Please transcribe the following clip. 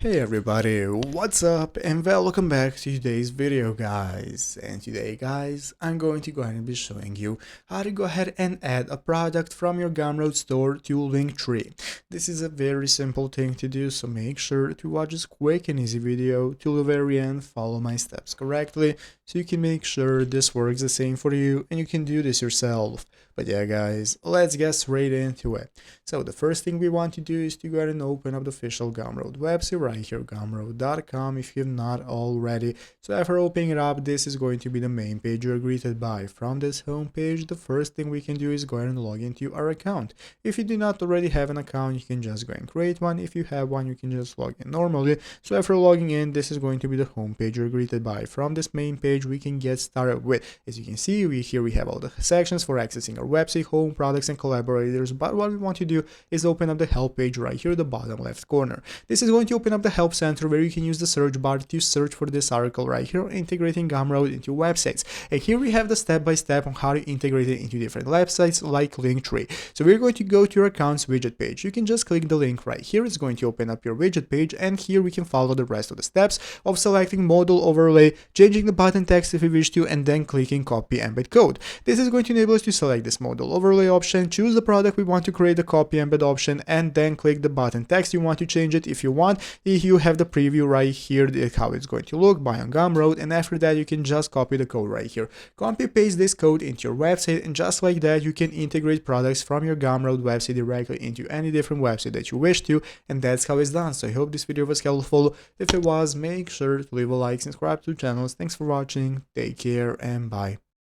Hey everybody, what's up and welcome back to today's video guys. And today guys, I'm going to go ahead and be showing you how to go ahead and add a product from your Gumroad store to Linktree. This is a very simple thing to do, so make sure to watch this quick and easy video till the very end, follow my steps correctly so you can make sure this works the same for you and you can do this yourself. But yeah guys, let's get straight into it. So the first thing we want to do is to go ahead and open up the official Gumroad website right here, gumroad.com, if you've not already. So after opening it up, this is going to be the main page you're greeted by. From this home page, the first thing we can do is go ahead and log into our account. If you do not already have an account, you can just go and create one. If you have one, you can just log in normally. So after logging in, this is going to be the home page you're greeted by. From this main page, we can get started with, as you can see, we have all the sections for accessing our website, home, products, and collaborators. But what we want to do is open up the help page right here, the bottom left corner. This is going to open up the help center where you can use the search bar to search for this article right here, integrating Gumroad into websites. And here we have the step-by-step on how to integrate it into different websites like Linktree. So we're going to go to your account's widget page. You can just click the link right here. It's going to open up your widget page, and here we can follow the rest of the steps of selecting modal overlay, changing the button text if we wish to, and then clicking copy embed code. This is going to enable us to select this modal overlay option, choose the product we want to create, the copy embed option, and then click the button text you want to change it. If you want, you have the preview right here, how it's going to look, buy on Gumroad, and after that you can just copy the code right here. Copy paste this code into your website, and just like that you can integrate products from your Gumroad website directly into any different website that you wish to, and that's how it's done. So I hope this video was helpful. If it was, make sure to leave a like, subscribe to the channel. Thanks for watching, take care, and bye.